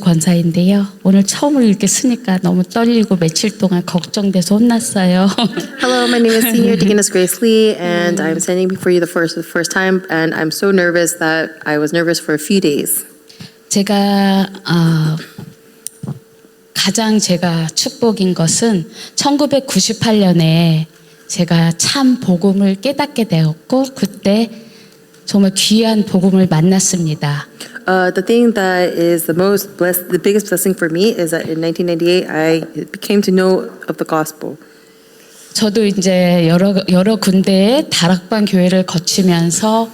권사인데요. 오늘 처음으로 이렇게 쓰니까 너무 떨리고 며칠 동안 걱정돼서 혼났어요. Hello, my name is Senior Deaconess Grace Lee, and I'm standing before you the first time, and I'm so nervous that I was nervous for a few days. 제가 가장 축복인 것은 1998년에 제가 참 복음을 깨닫게 되었고 그때 정말 귀한 복음을 만났습니다. The thing that is the biggest blessing for me is that in 1998 I came to know of the gospel. 저도 이제 여러 군데의 다락방 교회를 거치면서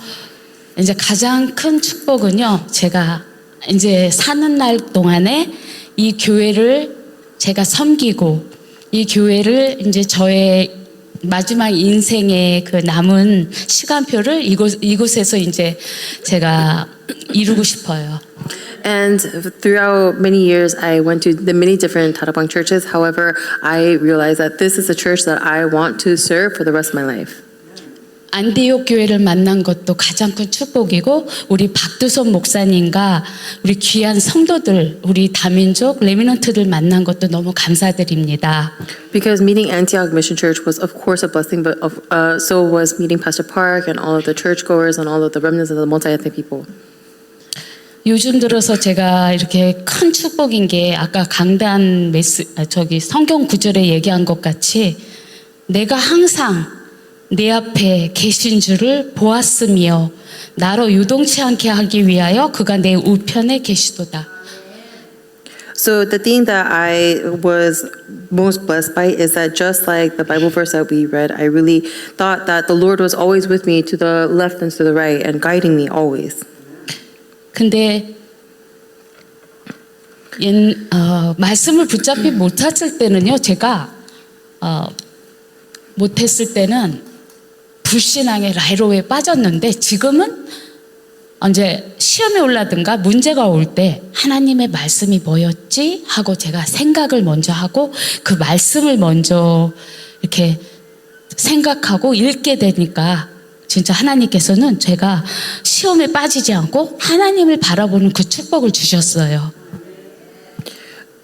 이제 가장 큰 축복은요. 제가 이제 사는 날 동안에 이 교회를 제가 섬기고 이 교회를 이제 저의 마지막 인생의 그 남은 시간표를 이곳에서 이제 제가 이루고 싶어요. And throughout many years, I went to the many different 다락방 churches. However, I realized that this is a church that I want to serve for the rest of my life. 안디옥 교회를 만난 것도 가장 큰 축복이고 우리 박두선 목사님과 우리 귀한 성도들, 우리 다민족 레미넌트들 만난 것도 너무 감사드립니다. Because meeting Antioch Mission Church was of course a blessing, but so was meeting Pastor Park and all of the churchgoers and all of the remnants of the multi-ethnic people. 요즘 들어서 제가 이렇게 큰 축복인 게 아까 강단 성경 구절에 얘기한 것 같이 내가 항상 내 앞에 계신 줄을 보았으며 나로 유동치 않게 하기 위하여 그가 내 우편에 계시도다. So the thing that I was most blessed by is that just like the Bible verse that we read, I really thought that the Lord was always with me to the left and to the right and guiding me always. 근데 말씀을 붙잡지 못했을 때는요, 제가 못했을 때는 불신앙의 라이로에 빠졌는데 지금은 이제 시험이 올라든가 문제가 올 때 하나님의 말씀이 뭐였지 하고 제가 생각을 먼저 하고 그 말씀을 먼저 이렇게 생각하고 읽게 되니까 진짜 하나님께서는 제가 시험에 빠지지 않고 하나님을 바라보는 그 축복을 주셨어요.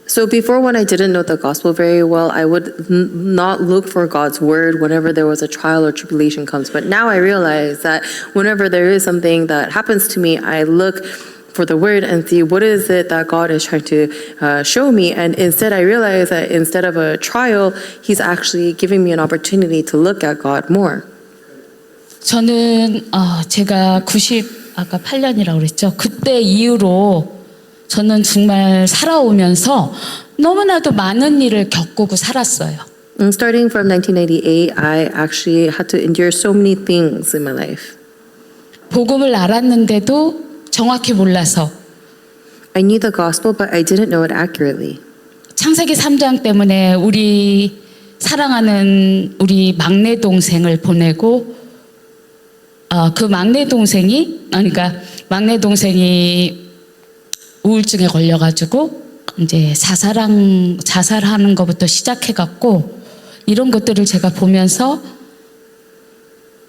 So before, when I didn't know the gospel very well, I would not look for God's word whenever there was a trial or tribulation comes. But now I realize that whenever there is something that happens to me, I look for the word and see what is it that God is trying to show me. And instead, I realize that instead of a trial, He's actually giving me an opportunity to look at God more. 저는 제가 98년이라고 그랬죠. 그때 이후로 저는 정말 살아오면서 너무나도 많은 일을 겪고 살았어요. Starting from 1998, I actually had to endure so many things in my life. 복음을 알았는데도 정확히 몰라서 I knew the gospel, but I didn't know it accurately. 창세기 3장 때문에 우리 사랑하는 우리 막내 동생을 보내고 그 막내 동생이 우울증에 걸려가지고 이제 자살하는 것부터 시작해갖고 이런 것들을 제가 보면서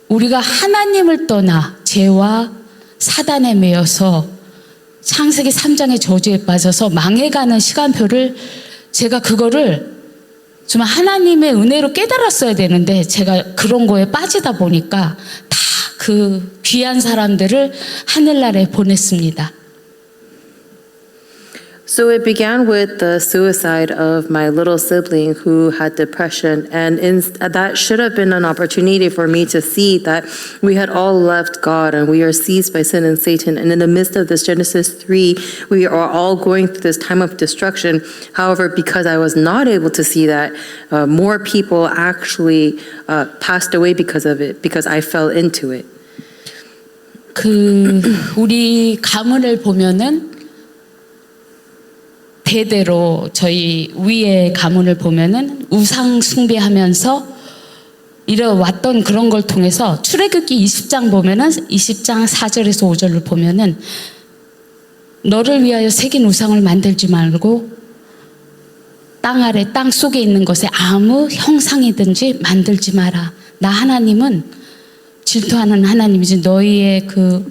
우리가 하나님을 떠나 죄와 사단에 매여서 창세기 3장의 저주에 빠져서 망해가는 시간표를 제가 그거를 정말 하나님의 은혜로 깨달았어야 되는데 제가 그런 거에 빠지다 보니까 다 그 귀한 사람들을 하늘나라에 보냈습니다. So it began with the suicide of my little sibling who had depression, and that should have been an opportunity for me to see that we had all left God and we are seized by sin and Satan. And in the midst of this Genesis 3, we are all going through this time of destruction. However, because I was not able to see that, more people actually passed away because of it, because I fell into it. 우리 가문을 보면은 대대로 저희 위의 가문을 보면은 우상 숭배하면서 이뤄왔던 그런 걸 통해서 출애굽기 20장 보면은 20장 4절에서 5절을 보면은 너를 위하여 새긴 우상을 만들지 말고 땅 아래 땅 속에 있는 것에 아무 형상이든지 만들지 마라. 나 하나님은 질투하는 하나님이지 너희의 그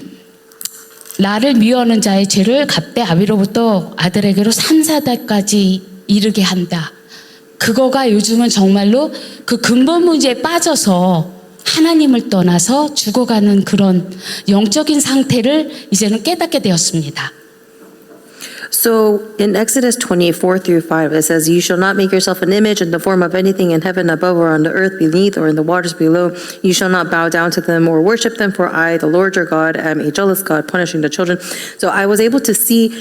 나를 미워하는 자의 죄를 값되 아비로부터 아들에게로 3, 4代까지 이르게 한다. 그거가 요즘은 정말로 그 근본 문제에 빠져서 하나님을 떠나서 죽어가는 그런 영적인 상태를 이제는 깨닫게 되었습니다. So in Exodus 24 through 5, it says, "You shall not make yourself an image in the form of anything in heaven above or on the earth beneath or in the waters below. You shall not bow down to them or worship them, for I, the Lord your God, am a jealous God, punishing the children." So I was able to see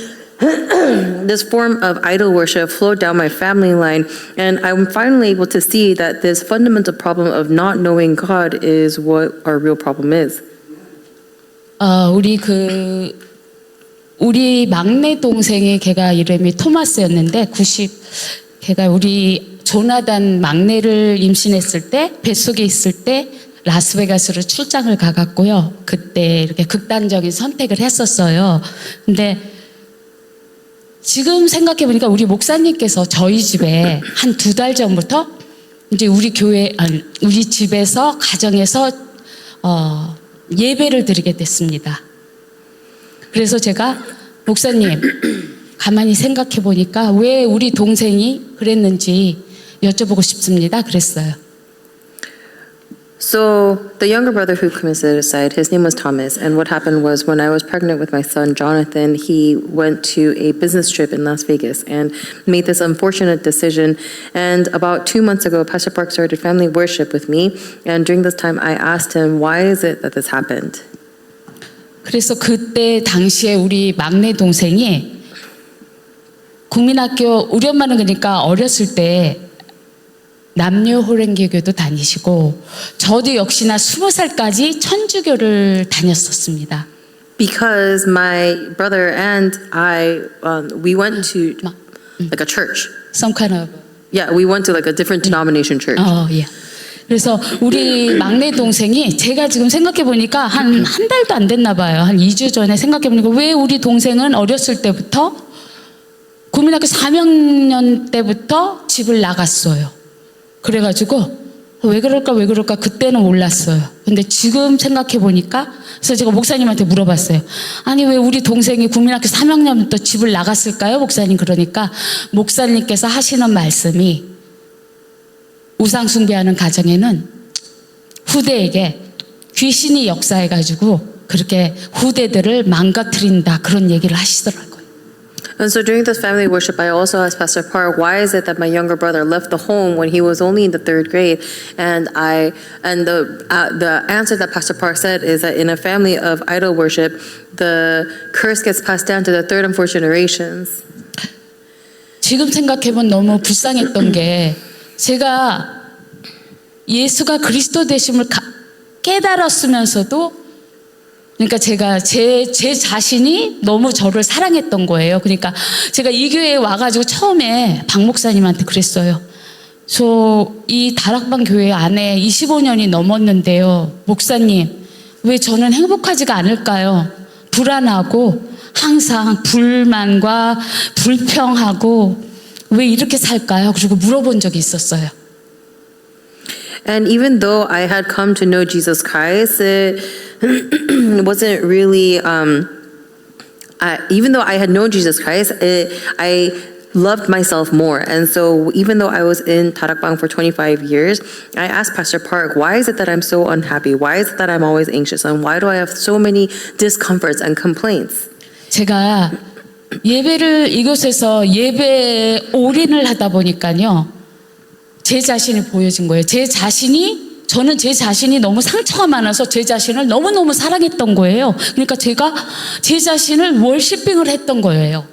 this form of idol worship flow down my family line, and I'm finally able to see that this fundamental problem of not knowing God is what our real problem is. 우리 막내 동생이 걔가 이름이 토마스였는데 걔가 우리 조나단 막내를 임신했을 때 뱃속에 있을 때 라스베가스로 출장을 가갔고요. 그때 이렇게 극단적인 선택을 했었어요. 근데 지금 생각해 보니까 우리 목사님께서 저희 집에 한 2달 전부터 이제 우리 집에서 가정에서 예배를 드리게 됐습니다. 그래서 제가 목사님 가만히 생각해 보니까 왜 우리 동생이 그랬는지 여쭤보고 싶습니다. 그랬어요. So the younger brother who committed suicide, his name was Thomas, and what happened was when I was pregnant with my son Jonathan, he went to a business trip in Las Vegas and made this unfortunate decision. And about 2 months ago, Pastor Park started family worship with me, and during this time I asked him, why is it that this happened? 그래서 그때 당시에 우리 막내 동생이 국민학교, 우리 엄마는 그러니까 어렸을 때 남녀 호랭개교도 다니시고 저도 역시나 20살까지 천주교를 다녔었습니다. Because my brother and I, we went to like a church. Some kind of. Yeah, we went to like a different denomination church. 예. 그래서 우리 막내 동생이 제가 지금 생각해 보니까 한 달도 안 됐나 봐요. 한 2주 전에 생각해 보니까 왜 우리 동생은 어렸을 때부터 국민학교 4학년 때부터 집을 나갔어요. 그래가지고 왜 그럴까 그때는 몰랐어요. 근데 지금 생각해 보니까 그래서 제가 목사님한테 물어봤어요. 아니 왜 우리 동생이 국민학교 3학년부터 집을 나갔을까요? 목사님 그러니까 목사님께서 하시는 말씀이 우상 숭배하는 가정에는 후대에게 귀신이 역사해가지고 그렇게 후대들을 망가뜨린다 그런 얘기를 하시더라고요. And so during this family worship, I also asked Pastor Park, why is it that my younger brother left the home when he was only in the 3rd grade? And the answer that Pastor Park said is that in a family of idol worship, the curse gets passed down to the 3rd and 4th generations. 지금 생각해보면 너무 불쌍했던 게 제가 예수가 그리스도 되심을 깨달았으면서도 그러니까 제가 제 자신이 너무 저를 사랑했던 거예요. 그러니까 제가 이 교회에 와가지고 처음에 박 목사님한테 그랬어요. 저 이 다락방 교회 안에 25년이 넘었는데요. 목사님, 왜 저는 행복하지가 않을까요? 불안하고 항상 불만과 불평하고 왜 이렇게 살까요? 그리고 물어본 적이 있었어요. And even though I had come to know Jesus Christ, it wasn't really, even though I had known Jesus Christ, I loved myself more. And so even though I was in Tarakbang for 25 years, I asked Pastor Park, why is it that I'm so unhappy? Why is it that I'm always anxious? And why do I have so many discomforts and complaints? 제가 이곳에서 예배에 올인을 하다 보니까요. 제 자신이 보여진 거예요. 저는 제 자신이 너무 상처가 많아서 제 자신을 너무너무 사랑했던 거예요. 그러니까 제가 제 자신을 월시핑을 했던 거예요.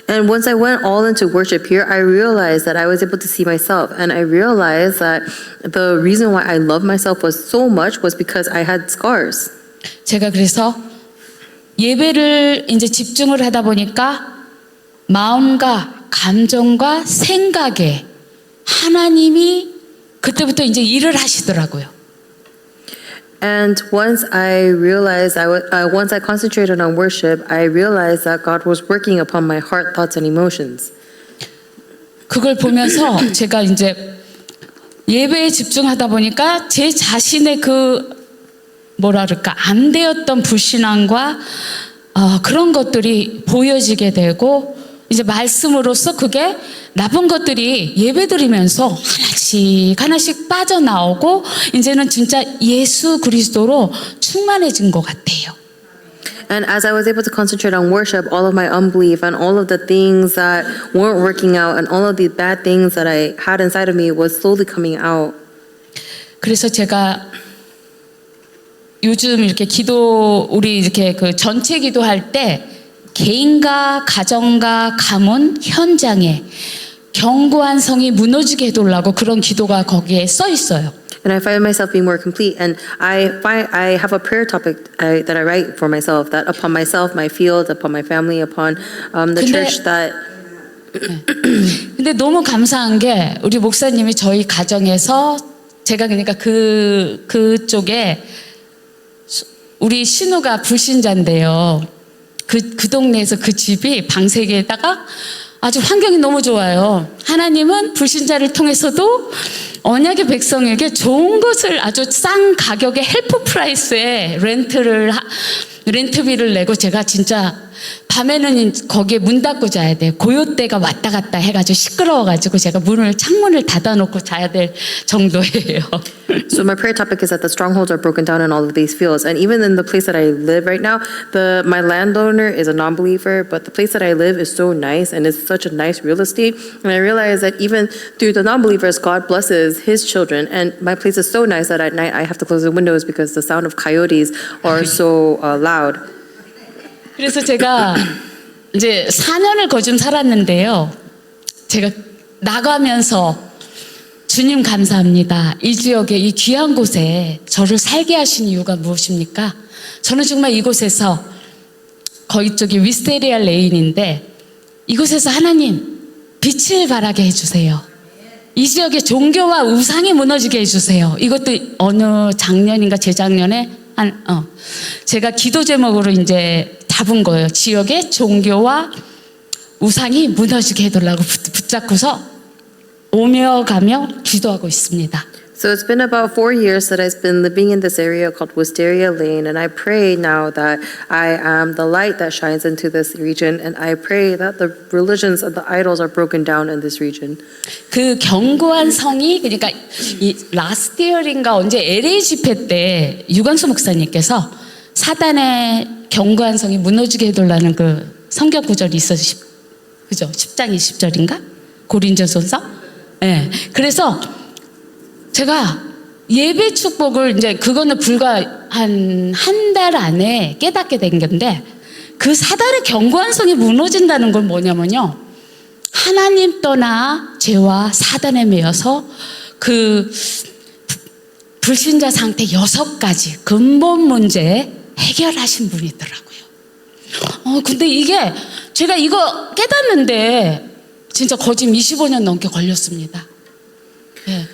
And once I went all into worship here, I realized that I was able to see myself. And I realized that the reason why I loved myself was so much was because I had scars. 제가 그래서 예배를 이제 집중을 하다 보니까 마음과 감정과 생각에 하나님이 그때부터 이제 일을 하시더라고요. And once I realized, once I concentrated on worship, I realized that God was working upon my heart, thoughts, and emotions. 그걸 보면서 제가 이제 예배에 집중하다 보니까 제 자신의 그 뭐라 그럴까 안 되었던 불신앙과 그런 것들이 보여지게 되고 이제 말씀으로써 그게 나쁜 것들이 예배드리면서 하나씩 빠져나오고 이제는 진짜 예수 그리스도로 충만해진 것 같아요. And as I was able to concentrate on worship, all of my unbelief and all of the things that weren't working out and all of the bad things that I had inside of me was slowly coming out. 그래서 제가 요즘 이렇게 우리 이렇게 그 전체 기도할 때 개인과 가정과 가문 현장에 견고한 성이 무너지게 해달라고 그런 기도가 거기에 써 있어요. And I find myself being more complete. And I have a prayer topic that I write for myself, that upon myself, my field, upon my family, upon the church that. 근데 너무 감사한 게 우리 목사님이 저희 가정에서 제가 그러니까 그쪽에 우리 신우가 불신자인데요. 그 동네에서 그 집이 방세기에다가 아주 환경이 너무 좋아요. 하나님은 불신자를 통해서도 언약의 백성에게 좋은 것을 아주 싼 가격에 헬프 프라이스에 렌트비를 내고 제가 진짜 밤에는 거기에 문 닫고 자야 돼요. 고요때가 왔다 갔다 해가지고 시끄러워가지고 제가 창문을 닫아놓고 자야 될 정도예요. So my prayer topic is that the strongholds are broken down in all of these fields. And even in the place that I live right now, my landowner is a non-believer, but the place that I live is so nice and it's such a nice real estate. And I realize that even through the non-believers, God blesses his children. And my place is so nice that at night I have to close the windows because the sound of coyotes are so loud. 그래서 제가 이제 4년을 거좀 살았는데요. 제가 나가면서 주님 감사합니다. 이 지역에 이 귀한 곳에 저를 살게 하신 이유가 무엇입니까? 저는 정말 이곳에서 거기 쪽이 위스테리아 레인인데 이곳에서 하나님 빛을 발하게 해주세요. 이 지역의 종교와 우상이 무너지게 해주세요. 이것도 어느 작년인가 재작년에 제가 기도 제목으로 이제 잡은 거예요. 지역의 종교와 우상이 무너지게 해달라고 붙잡고서 오며 가며 기도하고 있습니다. So it's been about 4 years that I've been living in this area called Wisteria Lane, and I pray now that I am the light that shines into this region, and I pray that the religions and the idols are broken down in this region. 그 견고한 성이 그러니까 이 라스트 이어인가 언제 LA 집회 때 유광수 목사님께서 사단의 견고한 성이 무너지게 해달라는 그 성경 구절이 있어서 그죠? 10장 20절인가? 고린도전서? 네. 그래서 제가 예배 축복을 이제 그거는 불과 한 달 안에 깨닫게 된 건데 그 사단의 견고한 성이 무너진다는 건 뭐냐면요. 하나님 떠나 죄와 사단에 매여서 그 불신자 상태 6가지 근본 문제 해결하신 분이더라고요. 근데 이게 제가 이거 깨닫는데 진짜 거짓 25년 넘게 걸렸습니다. 예.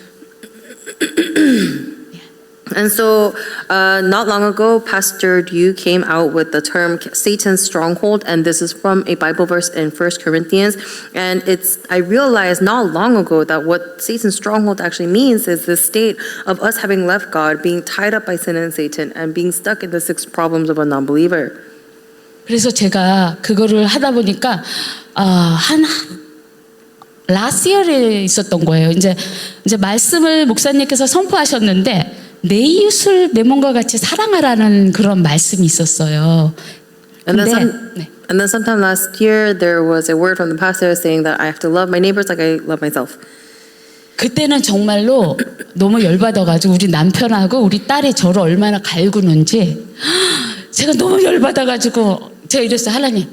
And so, not long ago, Pastor Yu came out with the term Satan's stronghold, and this is from a Bible verse in 1 Corinthians. And I realized not long ago that what Satan's stronghold actually means is this state of us having left God, being tied up by sin and Satan, and being stuck in the 6 problems of a non-believer. 그래서 제가 그거를 하다 보니까 라스트 이어에 있었던 거예요. 이제 말씀을 목사님께서 선포하셨는데 내 이웃을 내 몸과 같이 사랑하라는 그런 말씀이 있었어요. And then sometime last year there was a word from the pastor saying that I have to love my neighbors like I love myself. 그때는 정말로 너무 열받아가지고 우리 남편하고 우리 딸이 저를 얼마나 갈구는지 제가 너무 열받아가지고 제가 이랬어요. 하나님,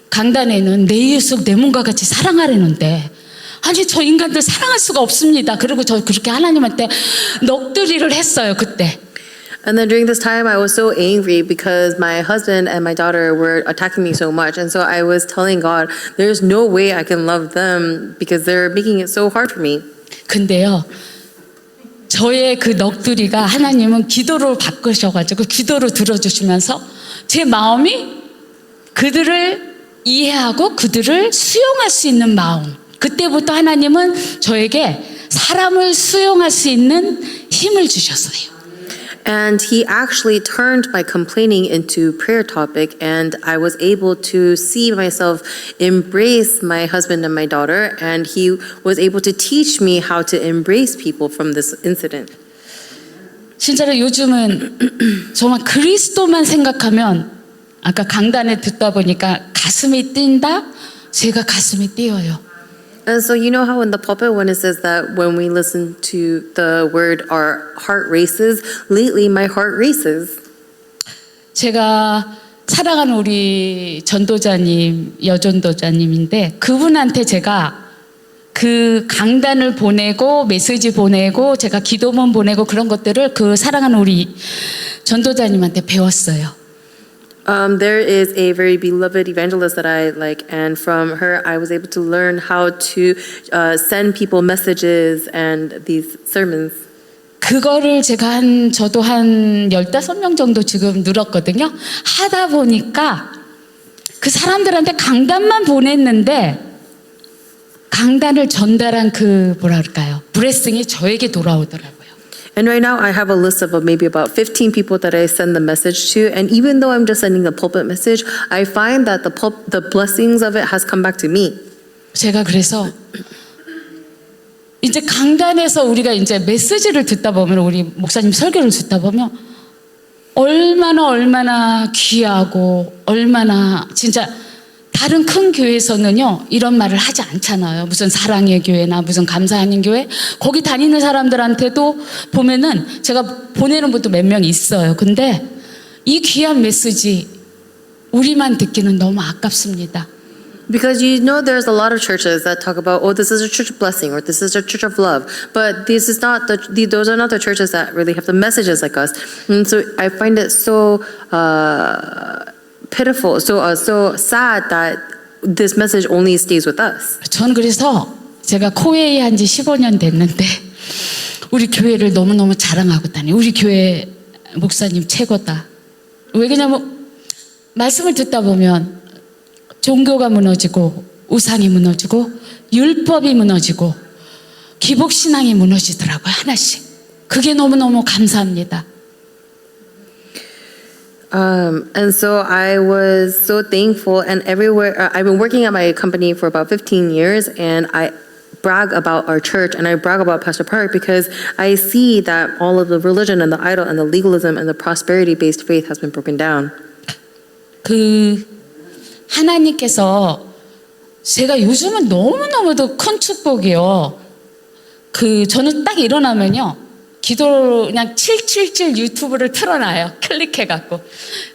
강단에는 내 이웃을 내 몸과 같이 사랑하려는데 아니 저 인간들 사랑할 수가 없습니다. 그리고 저 그렇게 하나님한테 넋두리를 했어요 그때. And then during this time I was so angry because my husband and my daughter were attacking me so much, and so I was telling God there's no way I can love them because they're making it so hard for me. 근데요 저의 그 넋두리가 하나님은 기도로 바꾸셔가지고 기도로 들어주시면서 제 마음이 그들을 이해하고 그들을 수용할 수 있는 마음, 그때부터 하나님은 저에게 사람을 수용할 수 있는 힘을 주셨어요. And he actually turned my complaining into prayer topic, and I was able to see myself embrace my husband and my daughter, and he was able to teach me how to embrace people from this incident. 진짜로 요즘은 정말 그리스도만 생각하면 아까 강단에 듣다 보니까 가슴이 뛴다? 제가 가슴이 뛰어요. And so you know how in the pulpit when it says that when we listen to the word our heart races, lately my heart races. 제가 사랑하는 우리 전도자님, 여전도자님인데 그분한테 제가 그 강단을 보내고 메시지 보내고 제가 기도문 보내고 그런 것들을 그 사랑하는 우리 전도자님한테 배웠어요. There is a very beloved evangelist that I like, and from her I was able to learn how to send people messages and these sermons. 그거를 제가 저도 한 15명 정도 지금 늘었거든요. 하다 보니까 그 사람들한테 강단만 보냈는데 강단을 전달한 그 뭐라 그럴까요? 브레싱이 저에게 돌아오더라고요. And right now I have a list of maybe about 15 people that I send the message to, and even though I'm just sending the pulpit message, I find that the blessings of it has come back to me. 제가 그래서 이제 강단에서 우리가 이제 메시지를 듣다 보면 우리 목사님 설교를 듣다 보면 얼마나 귀하고 얼마나 진짜 다른 큰 교회에서는요 이런 말을 하지 않잖아요. 무슨 사랑의 교회나 무슨 감사하는 교회 거기 다니는 사람들한테도 보면은 제가 보내는 분도 몇 명 있어요. 근데 이 귀한 메시지 우리만 듣기는 너무 아깝습니다. Because you know there's a lot of churches that talk about, oh, this is a church of blessing or this is a church of love, but this is not those are not the churches that really have the messages like us. And so I find it so pitiful, so sad that this message only stays with us. 전 그래서 제가 코웨이 한 지 15년 됐는데 우리 교회를 너무너무 자랑하고 다니. 우리 교회 목사님 최고다. 왜 그러냐면 말씀을 듣다 보면 종교가 무너지고 우상이 무너지고 율법이 무너지고 기복신앙이 무너지더라고요. 하나씩. 그게 너무너무 감사합니다. And so I was so thankful, and everywhere I've been working at my company for about 15 years, and I brag about our church and I brag about Pastor Park because I see that all of the religion and the idol and the legalism and the prosperity-based faith has been broken down. 그 하나님께서 제가 요즘은 너무너무도 큰 축복이요. 그 저는 딱 일어나면요. 기도 그냥 777 유튜브를 틀어놔요. 클릭해갖고.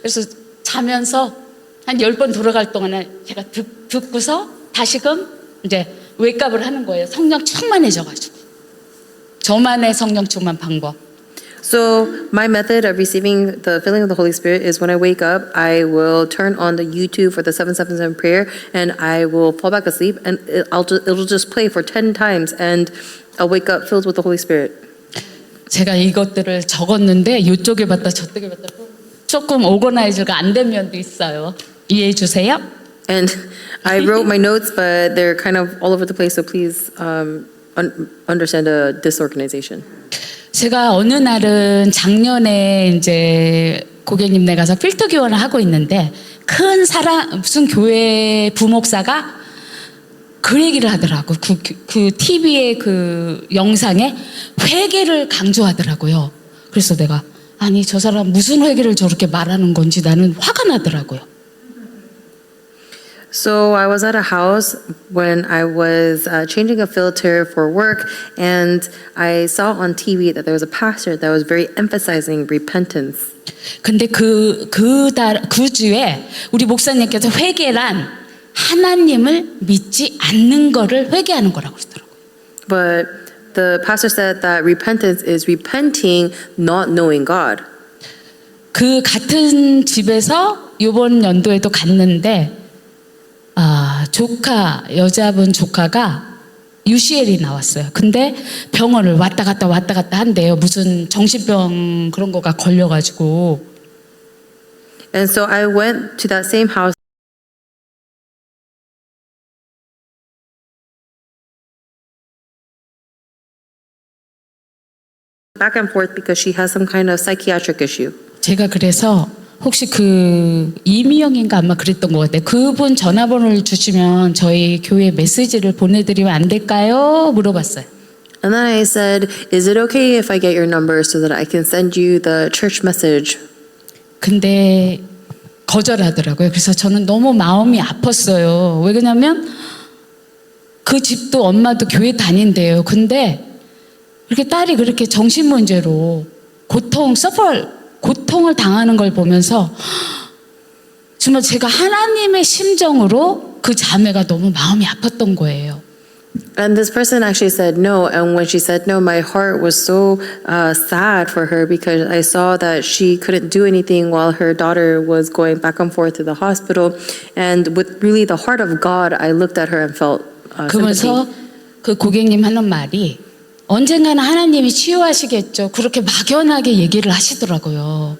그래서 자면서 한 10번 돌아갈 동안에 제가 듣고서 다시금 이제 웨이크업을 하는 거예요. 성령 충만해져가지고. 저만의 성령 충만 방법. So my method of receiving the filling of the Holy Spirit is when I wake up, I will turn on the YouTube for the 777 prayer, and I will fall back asleep, and it'll just play for 10 times, and I'll wake up filled with the Holy Spirit. 제가 이것들을 적었는데 이쪽에 봤다 저쪽에 봤다 조금 오거나이즈가 안 된 면도 있어요. 이해해 주세요. And I wrote my notes, but they're kind of all over the place, so please understand the disorganization. 제가 어느 날은 작년에 이제 고객님네 가서 필터 교환을 하고 있는데 큰 무슨 교회 부목사가 그 얘기를 하더라고. 그 TV의 그 영상에 회개를 강조하더라고요. 그래서 내가 아니 저 사람 무슨 회개를 저렇게 말하는 건지 나는 화가 나더라고요. So I was at a house when I was changing a filter for work, and I saw on TV that there was a pastor that was very emphasizing repentance. 근데 그 주에 우리 목사님께서 회개란 하나님을 믿지 않는 거를 회개하는 거라고 그러더라고요. But the pastor said that repentance is repenting not knowing God. 그 같은 집에서 이번 연도에도 갔는데 여자분 조카가 UCL이 나왔어요. 근데 병원을 왔다 갔다 한대요. 무슨 정신병 그런 거가 걸려가지고. And so I went to that same house. back and forth because she has some kind of psychiatric issue. 제가 그래서 혹시 그 이미영인가 아마 그랬던 것 같아요. 그분 전화번호를 주시면 저희 교회 메시지를 보내드리면 안 될까요? 물어봤어요. And then I said, is it okay if I get your number so that I can send you the church message? 근데 거절하더라고요. 그래서 저는 너무 마음이 아팠어요. 왜 그러냐면 그 집도 엄마도 교회 다닌대요. 근데 이렇게 딸이 그렇게 정신 문제로 고통을 당하는 걸 보면서 정말 제가 하나님의 심정으로 그 자매가 너무 마음이 아팠던 거예요. And this person actually said no. And when she said no, my heart was so sad for her because I saw that she couldn't do anything while her daughter was going back and forth to the hospital. And with really the heart of God, I looked at her and felt 그러면서 sympathy. 그 고객님 하는 말이 언젠가는 하나님이 치유하시겠죠. 그렇게 막연하게 얘기를 하시더라고요.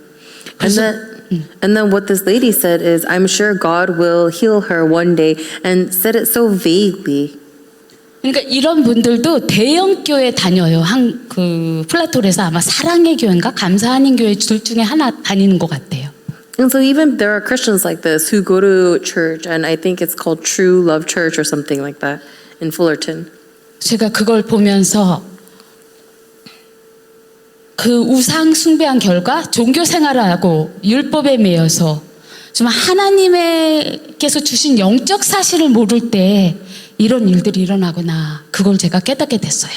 And then what this lady said is, I'm sure God will heal her one day, and said it so vaguely. 그러니까 이런 분들도 대형 교회 다녀요. 그 플라톨에서 아마 사랑의 교회인가 감사하는 교회 둘 중에 하나 다니는 것 같아요. And so even there are Christians like this who go to church, and I think it's called True Love Church or something like that in Fullerton. 제가 그걸 보면서 그 우상 숭배한 결과 종교 생활을 하고 율법에 매여서 정말 하나님께서 주신 영적 사실을 모를 때 이런 일들이 일어나구나. 그걸 제가 깨닫게 됐어요.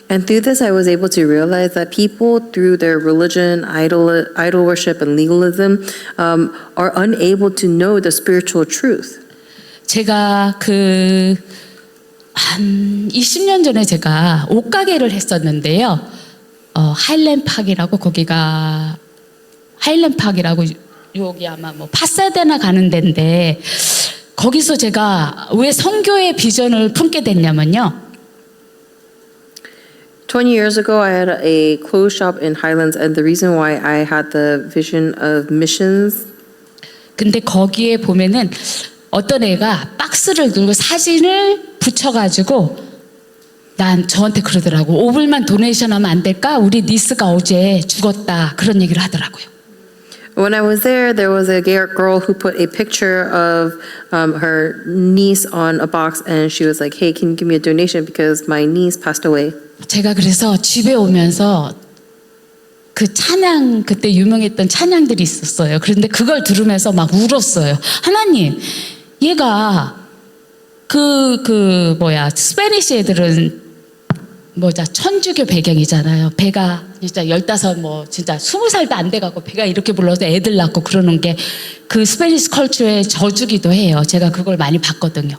And through this, I was able to realize that people, through their religion, idol worship, and legalism, are unable to know the spiritual truth. 제가 한 20년 전에 제가 옷가게를 했었는데요. 하일랜드팍이라고 거기가 하일랜드팍이라고 여기 아마 뭐 파사데나 가는 데인데 거기서 제가 왜 선교의 비전을 품게 됐냐면요. 20 years ago, I had a clothes shop in Highlands, and the reason why I had the vision of missions. 근데 거기에 보면은 어떤 애가 박스를 들고 사진을 붙여가지고 저한테 그러더라고. 5불만 도네이션 하면 안 될까? 우리 니스가 어제 죽었다. 그런 얘기를 하더라고요. When I was there was a girl who put a picture of her niece on a box, and she was like, "Hey, can you give me a donation because my niece passed away?" 제가 그래서 집에 오면서 그 찬양 그때 유명했던 찬양들이 있었어요. 그런데 그걸 들으면서 막 울었어요. 하나님, 얘가 스페니시 애들은 천주교 배경이잖아요. 배가 진짜 15 진짜 20살도 안 돼갖고 배가 이렇게 불러서 애들 낳고 그러는 게 그 스페니시 컬처의 저주기도 해요. 제가 그걸 많이 봤거든요.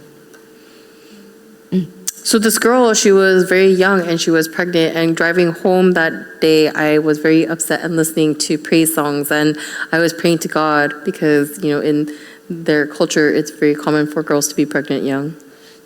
So this girl, she was very young and she was pregnant, and driving home that day, I was very upset and listening to praise songs, and I was praying to God because, in their culture, it's very common for girls to be pregnant young.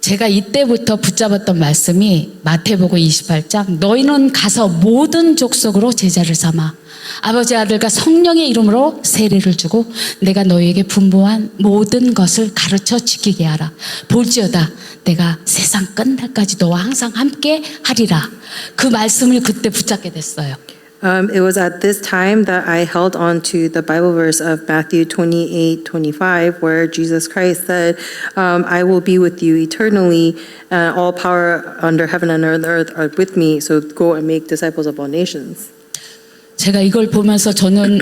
제가 이때부터 붙잡았던 말씀이 마태복음 28장 너희는 가서 모든 족속으로 제자를 삼아 아버지 아들과 성령의 이름으로 세례를 주고 내가 너희에게 분부한 모든 것을 가르쳐 지키게 하라. 볼지어다 내가 세상 끝날까지 너와 항상 함께 하리라. 그 말씀을 그때 붙잡게 됐어요. It was at this time that I held on to the Bible verse of Matthew 28:25, where Jesus Christ said, I will be with you eternally, and all power under heaven and earth are with me, so go and make disciples of all nations. 제가 이걸 보면서 저는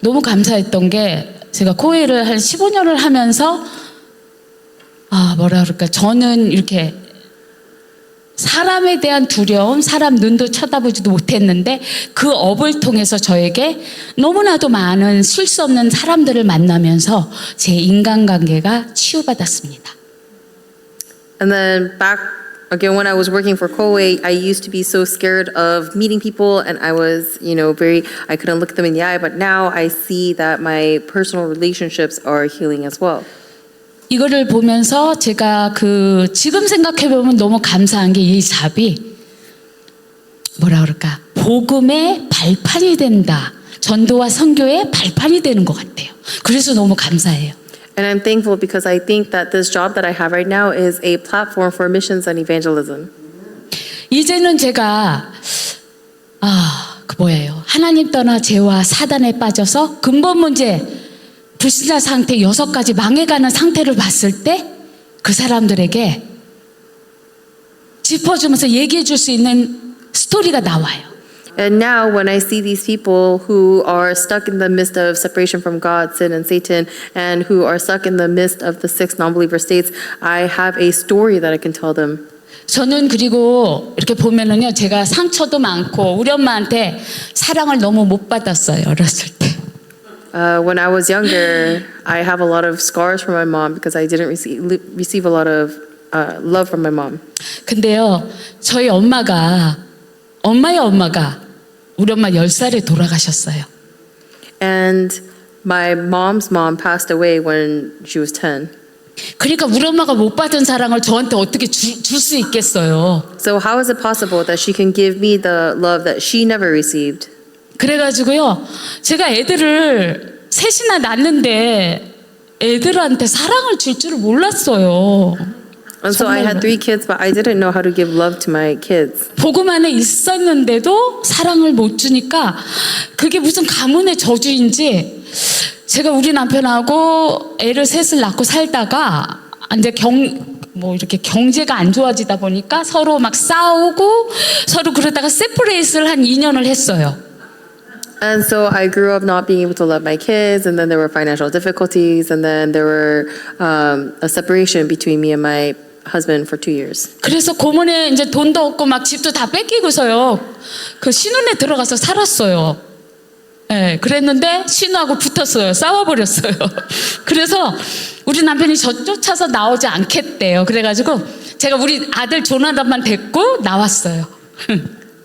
너무 감사했던 게 제가 코웨이를 한 15년을 하면서 저는 이렇게 사람에 대한 두려움, 사람 눈도 쳐다보지도 못했는데 그 업을 통해서 저에게 너무나도 많은 실수 없는 사람들을 만나면서 제 인간관계가 치유받았습니다. And then back again, when I was working for Koei, I used to be so scared of meeting people, and I was, I couldn't look them in the eye, but now I see that my personal relationships are healing as well. 이거를 보면서 제가 지금 생각해보면 너무 감사한 게 이 잡이 복음의 발판이 된다. 전도와 선교의 발판이 되는 것 같아요. 그래서 너무 감사해요. And I'm thankful because I think that this job that I have right now is a platform for missions and evangelism. 이제는 제가 뭐예요? 하나님 떠나 죄와 사단에 빠져서 근본 문제 불신자 상태 6가지 망해가는 상태를 봤을 때 그 사람들에게 짚어주면서 얘기해 줄 수 있는 스토리가 나와요. And now, when I see these people who are stuck in the midst of separation from God, sin, and Satan, and who are stuck in the midst of the 6 non-believer states, I have a story that I can tell them. 저는 그리고 이렇게 보면은요, 제가 상처도 많고 우리 엄마한테 사랑을 너무 못 받았어요, 어렸을 때. When I was younger, I have a lot of scars from my mom because I didn't receive a lot of love from my mom. 근데요, 저희 엄마의 엄마가 우리 엄마 10살에 돌아가셨어요. And my mom's mom passed away when she was 10. 그러니까 우리 엄마가 못 받은 사랑을 저한테 어떻게 줄 수 있겠어요. So how is it possible that she can give me the love that she never received? 그래가지고요, 제가 애들을 셋이나 낳는데 애들한테 사랑을 줄 줄을 몰랐어요. And so I had 3 kids, but I didn't know how to give love to my kids. 복음 안에 있었는데도 사랑을 못 주니까 그게 무슨 가문의 저주인지 제가 우리 남편하고 애를 셋을 낳고 살다가 이제 이렇게 경제가 안 좋아지다 보니까 서로 막 싸우고 서로 그러다가 세퍼레이트를 한 2년을 했어요. And so I grew up not being able to love my kids, and then there were financial difficulties, and then there were a separation between me and my husband for 2 years. 그래서 고문에 이제 돈도 없고 막 집도 다 뺏기고서요. 그 신혼에 들어가서 살았어요. 예, 그랬는데 신우하고 붙었어요. 싸워버렸어요. 그래서 우리 남편이 저 쫓아서 나오지 않겠대요. 그래가지고 제가 우리 아들 조나단만 데리고 나왔어요.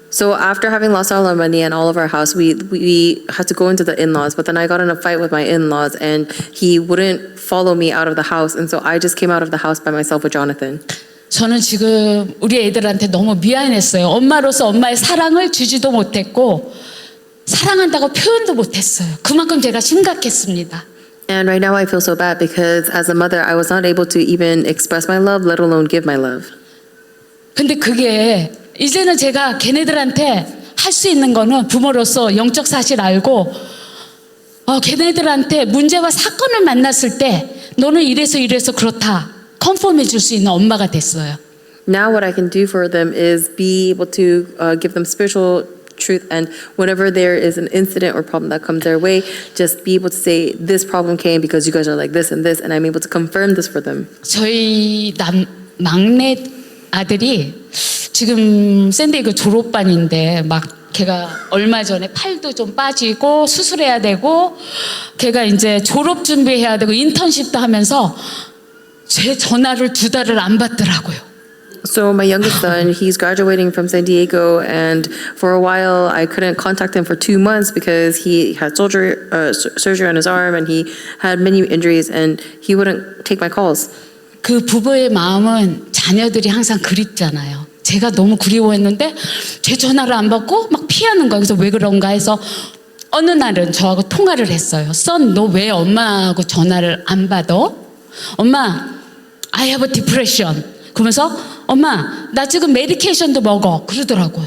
So after having lost all our money and all of our house, we had to go into the in-laws. But then I got in a fight with my in-laws, and he wouldn't follow me out of the house, and so I just came out of the house by myself with Jonathan. 저는 지금 우리 애들한테 너무 미안했어요. 엄마로서 엄마의 사랑을 주지도 못했고 사랑한다고 표현도 못했어요. 그만큼 제가 심각했습니다. And right now I feel so bad because as a mother, I was not able to even express my love, let alone give my love. 근데 그게 이제는 제가 걔네들한테 할 수 있는 거는 부모로서 영적 사실 알고 걔네들한테 문제와 사건을 만났을 때 너는 이래서 그렇다 컨펌해 줄 수 있는 엄마가 됐어요. Now what I can do for them is be able to give them spiritual truth, and whenever there is an incident or problem that comes their way, just be able to say, this problem came because you guys are like this, and I'm able to confirm this for them. 저희 막내 아들이 지금 샌디에이고 졸업반인데 막 걔가 얼마 전에 팔도 좀 빠지고 수술해야 되고 걔가 이제 졸업 준비해야 되고 인턴십도 하면서 제 전화를 2달을 안 받더라고요. So my youngest son, he's graduating from San Diego, and for a while I couldn't contact him for 2 months because he had surgery on his arm, and he had many injuries, and he wouldn't take my calls. 그 부부의 마음은 자녀들이 항상 그립잖아요. 제가 너무 그리워했는데 제 전화를 안 받고 막 피하는 거예요. 그래서 왜 그런가 해서 어느 날은 저하고 통화를 했어요. 선, 너 왜 엄마하고 전화를 안 받아? 엄마, I have a depression. 그러면서 엄마, 나 지금 메디케이션도 먹어. 그러더라고요.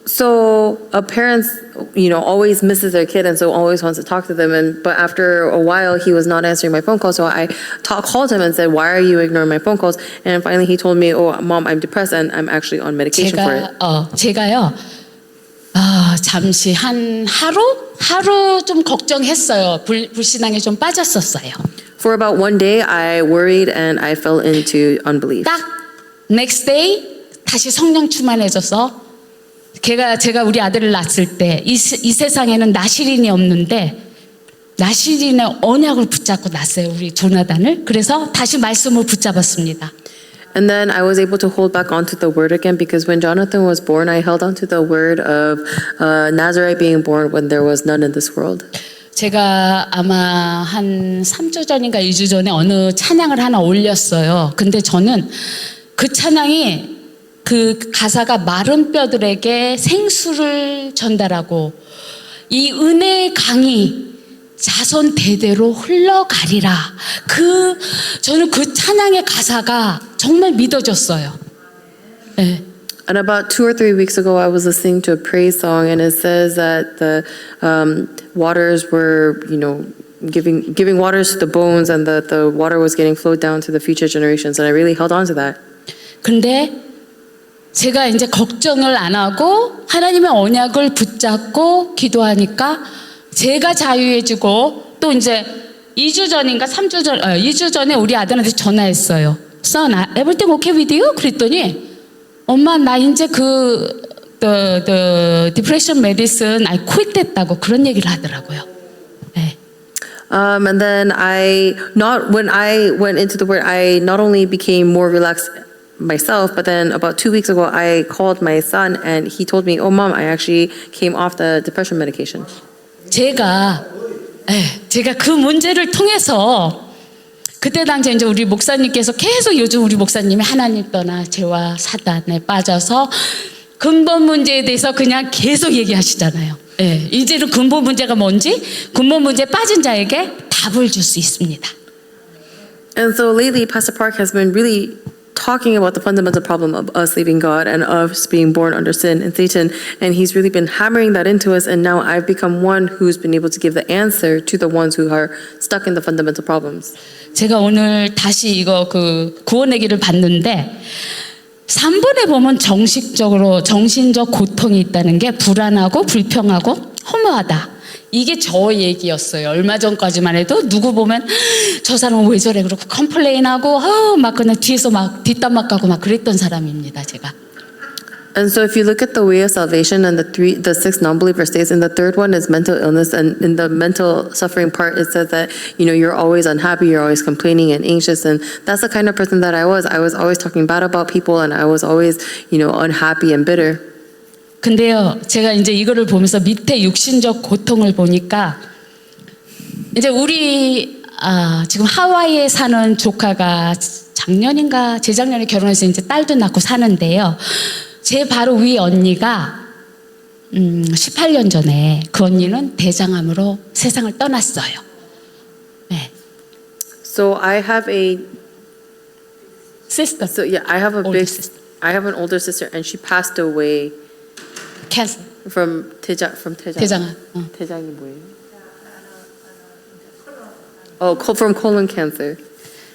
So parents, always misses their kid, and so always wants to talk to them. But after a while, he was not answering my phone calls. So I called him and said, "Why are you ignoring my phone calls?" And finally, he told me, "Oh, Mom, I'm depressed, and I'm actually on medication for it." 제가요. 잠시 한 하루 좀 걱정했어요. 불신앙에 좀 빠졌었어요. For about 1 day, I worried and I fell into unbelief. 딱 next day 다시 성령 충만해져서 제가 우리 아들을 낳았을 때 이 세상에는 나시린이 없는데 나시린의 언약을 붙잡고 낳았어요. 우리 조나단을. 그래서 다시 말씀을 붙잡았습니다. And then I was able to hold back onto the word again because when Jonathan was born, I held onto the word of Nazarite being born when there was none in this world. 제가 아마 한 3주 전인가 2주 전에 어느 찬양을 하나 올렸어요. 근데 저는 그 찬양이 그 가사가 마른 뼈들에게 생수를 전달하고 이 은혜의 강이 자손 대대로 흘러가리라. 저는 그 찬양의 가사가 정말 믿어졌어요. 네. And about 2 or 3 weeks ago, I was listening to a praise song, and it says that the waters were, giving waters to the bones, and the water was getting flowed down to the future generations. And I really held on to that. 근데 제가 이제 걱정을 안 하고 하나님의 언약을 붙잡고 기도하니까 제가 자유해지고 또 이제 2주 전인가 2주 전에 우리 아들한테 전화했어요. Son, everything okay with you? 그랬더니 엄마 나 이제 the depression medicine I quit 했다고 그런 얘기를 하더라고요. 네. And then when I went into the Word, I not only became more relaxed myself, but then about 2 weeks ago, I called my son and he told me, "Oh, Mom, I actually came off the depression medication." 제가 그 문제를 통해서 그때 당시에 이제 우리 목사님께서 계속 요즘 우리 목사님이 하나님 떠나 죄와 사단에 빠져서 근본 문제에 대해서 그냥 계속 얘기하시잖아요. 예, 이제는 근본 문제가 뭔지 근본 문제에 빠진 자에게 답을 줄 수 있습니다. And so lately, Pastor Park has been really talking about the fundamental problem of us leaving God and us being born under sin and Satan. And he's really been hammering that into us. And now I've become one who's been able to give the answer to the ones who are stuck in the fundamental problems. 제가 오늘 다시 이거 구원의 길을 봤는데 3번에 보면 정신적 고통이 있다는 게 불안하고 불평하고 허무하다. 이게 저 얘기였어요. 얼마 전까지만 해도 누구 보면 저 사람은 왜 저래 그러고 컴플레인하고 막 그냥 뒤에서 막 뒷담화 까고 막 그랬던 사람입니다. 제가. And so if you look at the way of salvation and the 6 non-believer states, and the third one is mental illness, and in the mental suffering part, it says that, you're always unhappy, you're always complaining and anxious, and that's the kind of person that I was. I was always talking bad about people, and I was always, unhappy and bitter. 근데요, 제가 이제 이거를 보면서 밑에 육신적 고통을 보니까 이제 우리 지금 하와이에 사는 조카가 작년인가 재작년에 결혼해서 이제 딸도 낳고 사는데요. 제 바로 위 언니가 18년 전에 그 언니는 대장암으로 세상을 떠났어요. 네. So I have a sister. So yeah, I have Older sister. I have an older sister, and she passed away cancer. from 대장. 대장암. 대장이 뭐예요? From colon cancer.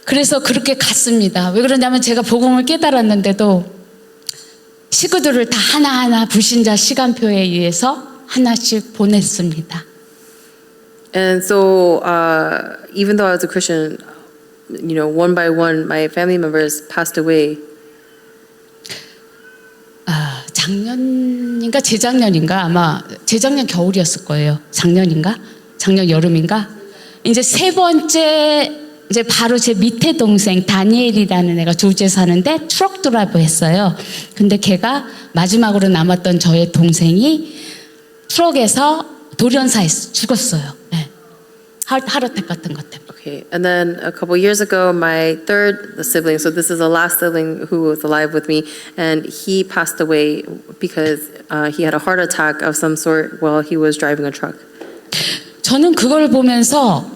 그래서 그렇게 갔습니다. 왜 그러냐면 제가 복음을 깨달았는데도 식구들을 다 하나하나 불신자 시간표에 의해서 하나씩 보냈습니다. And so, even though I was a Christian, one by one, my family members passed away. 작년인가 재작년인가 아마 재작년 겨울이었을 거예요. 작년 여름인가. 이제 세 번째 이제 바로 제 밑에 동생 다니엘이라는 애가 조지에 사는데 트럭 드라이브 했어요. 근데 걔가 마지막으로 남았던 저의 동생이 트럭에서 돌연사에서 죽었어요. 네. 하르텍 같은 것 때문에. Okay, and then a couple years ago, my third sibling, so this is the last sibling who was alive with me, and he passed away because he had a heart attack of some sort while he was driving a truck. 저는 그걸 보면서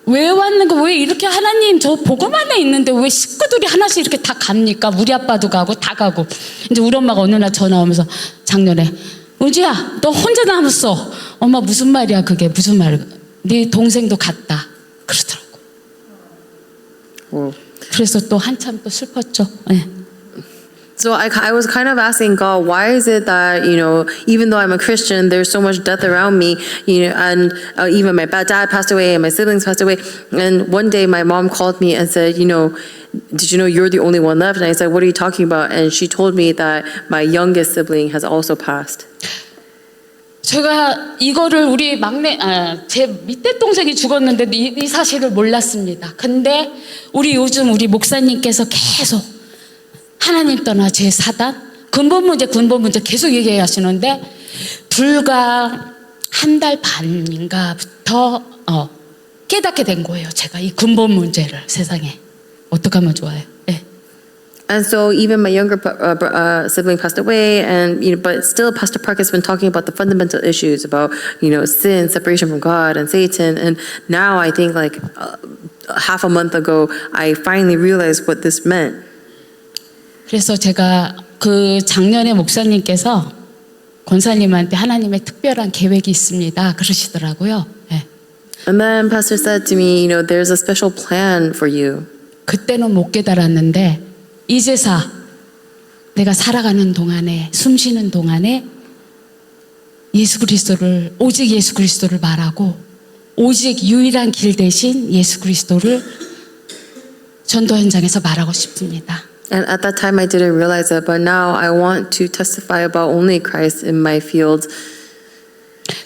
왜 왔는가? 왜 이렇게 하나님 저 복음 안에 있는데 왜 식구들이 하나씩 이렇게 다 갑니까? 우리 아빠도 가고 다 가고. 이제 우리 엄마가 어느 날 전화 오면서 작년에 은지야 너 혼자 남았어. 엄마 무슨 말이야 그게 무슨 말이야? 네 동생도 갔다 그러더라고. 그래서 또 한참 또 슬펐죠. 네. So I was kind of asking God, why is it that, even though I'm a Christian, there's so much death around me, and even my dad passed away and my siblings passed away. And one day my mom called me and said, did you know you're the only one left? And I said, what are you talking about? And she told me that my youngest sibling has also passed. 제가 이거를 우리 제 밑에 동생이 죽었는데 이 사실을 몰랐습니다. 근데 요즘 우리 목사님께서 계속 하나님 떠나 제 사단 근본 문제 계속 얘기하시는데 불과 한 달 반인가부터 깨닫게 된 거예요. 제가 이 근본 문제를 세상에 어떻게 하면 좋아요? 네. And so even my younger sibling passed away, and but still Pastor Park has been talking about the fundamental issues about sin, separation from God, and Satan. And now I think like half a month ago, I finally realized what this meant. 그래서 제가 그 작년에 목사님께서 권사님한테 하나님의 특별한 계획이 있습니다. 그러시더라고요. 예. And then Pastor said to me, there's a special plan for you. 그때는 못 깨달았는데 이제사 내가 살아가는 동안에 숨 쉬는 동안에 오직 예수 그리스도를 말하고 오직 유일한 길 대신 예수 그리스도를 전도 현장에서 말하고 싶습니다. And at that time, I didn't realize it, but now I want to testify about only Christ in my field.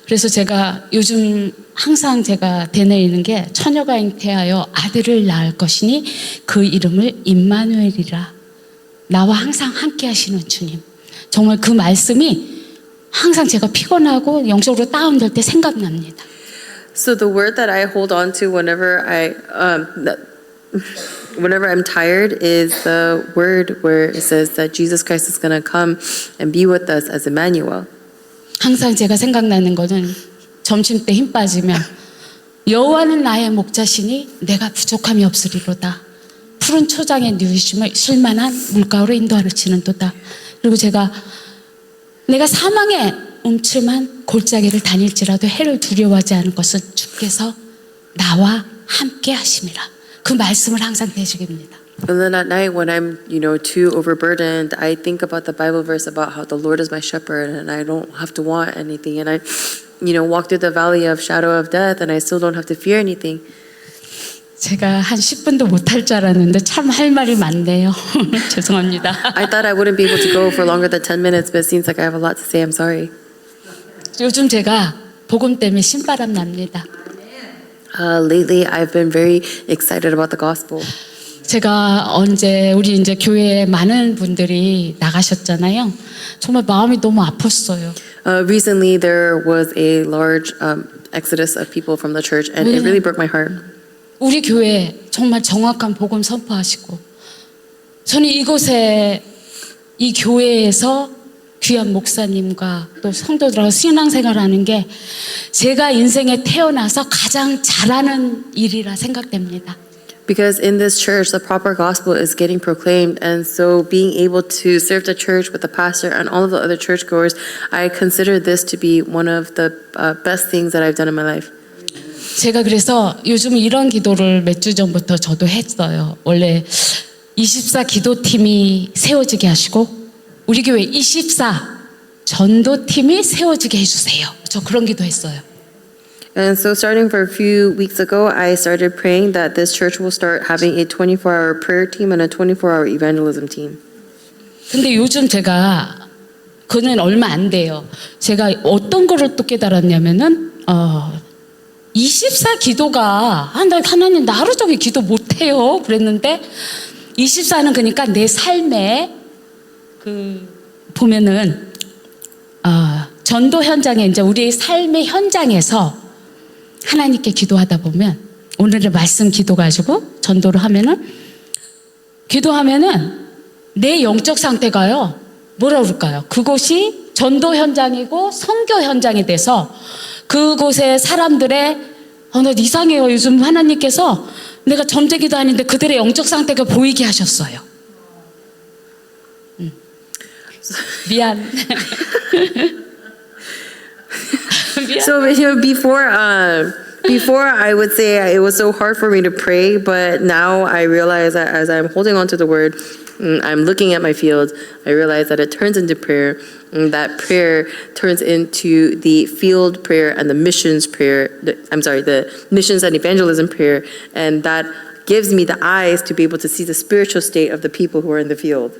그래서 제가 요즘 항상 제가 되뇌이는 게 처녀가 잉태하여 아들을 낳을 것이니 그 이름을 임마누엘이라. 나와 항상 함께 하시는 주님. 정말 그 말씀이 항상 제가 피곤하고 영적으로 다운될 때 생각납니다. So the word that I hold on to whenever I'm tired is the word where it says that Jesus Christ is going to come and be with us as Emmanuel. 항상 제가 생각나는 거는 점심 때 힘 빠지면 여호와는 나의 목자시니 내가 부족함이 없으리로다. 푸른 초장에 누우심을 실만한 물가로 인도하시는도다. 그리고 제가 내가 사망의 움츠만 골짜기를 다닐지라도 해를 두려워하지 않을 것은 주께서 나와 함께 하심이라. 그 말씀을 항상 되새깁니다. And then at night when I'm, too overburdened, I think about the Bible verse about how the Lord is my shepherd and I don't have to want anything. And I, walk through the valley of shadow of death and I still don't have to fear anything. 제가 한 10분도 못할 줄 알았는데 참 할 말이 많네요. 죄송합니다. I thought I wouldn't be able to go for longer than 10 minutes, but it seems like I have a lot to say. I'm sorry. 요즘 제가 복음 때문에 신바람 납니다. Lately, I've been very excited about the gospel. 제가 우리 이제 교회에 많은 분들이 나가셨잖아요. 정말 마음이 너무 아팠어요. Recently, there was a large exodus of people from the church, and it really broke my heart. 우리 교회 정말 정확한 복음 선포하시고 저는 이 교회에서 귀한 목사님과 또 성도들하고 신앙생활하는 게 제가 인생에 태어나서 가장 잘하는 일이라 생각됩니다. Because in this church, the proper gospel is getting proclaimed, and so being able to serve the church with the pastor and all of the other churchgoers, I consider this to be one of the best things that I've done in my life. 제가 그래서 요즘 이런 기도를 몇 주 전부터 저도 했어요. 원래 24 기도팀이 세워지게 하시고 우리 교회 24 전도팀이 세워지게 해주세요. 저 그런 기도했어요. And so starting for a few weeks ago, I started praying that this church will start having a 24-hour prayer team and a 24-hour evangelism team. 근데 요즘 제가 그는 얼마 안 돼요. 제가 어떤 거를 또 깨달았냐면은 24 기도가 하나님 나 하루 종일 기도 못 해요. 그랬는데 24는 그러니까 내 삶에 보면은 전도 현장에 이제 우리의 삶의 현장에서 하나님께 기도하다 보면 오늘의 말씀 기도 가지고 전도를 하면은 기도하면은 내 영적 상태가요 뭐라 그럴까요? 그곳이 전도 현장이고 선교 현장이 돼서 그곳에 사람들의 나 이상해요. 요즘 하나님께서 내가 점쟁이도 아닌데 그들의 영적 상태가 보이게 하셨어요. 미안. So before I would say it was so hard for me to pray, but now I realize that as I'm holding on to the word, I'm looking at my field, I realize that it turns into prayer. That prayer turns into the field prayer and the missions prayer. The missions and evangelism prayer, and that gives me the eyes to be able to see the spiritual state of the people who are in the field.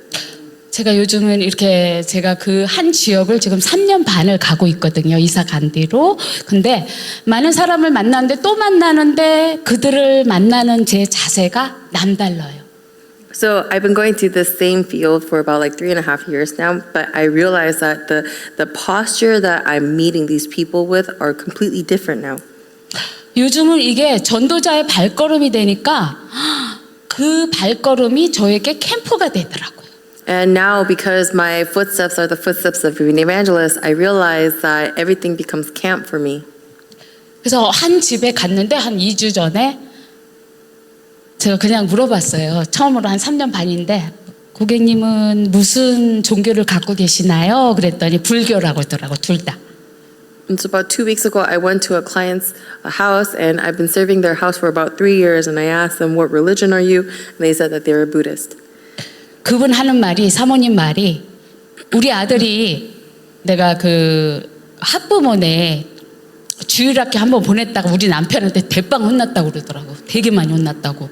제가 요즘은 이렇게 제가 그 한 지역을 지금 3년 반을 가고 있거든요. 이사 간 뒤로. 근데 많은 사람을 만나는데 또 만나는데 그들을 만나는 제 자세가 남달라요. So I've been going to the same field for about like 3.5 years now, but I realize that the posture that I'm meeting these people with are completely different now. 요즘은 이게 전도자의 발걸음이 되니까 그 발걸음이 저에게 캠프가 되더라고요. And now, because my footsteps are the footsteps of an evangelist, I realize that everything becomes camp for me. 그래서 한 집에 갔는데 한 2주 전에 제가 그냥 물어봤어요. 처음으로 한 3년 반인데 고객님은 무슨 종교를 갖고 계시나요? 그랬더니 불교라고 하더라고, 둘 다. And so about 2 weeks ago, I went to a client's house, and I've been serving their house for about 3 years. And I asked them, "What religion are you?" And they said that they were Buddhist. 그분 하는 말이, 사모님 말이, 우리 아들이 내가 그 학부모네 주일학교 한번 보냈다가 우리 남편한테 대빵 혼났다고 그러더라고. 되게 많이 혼났다고.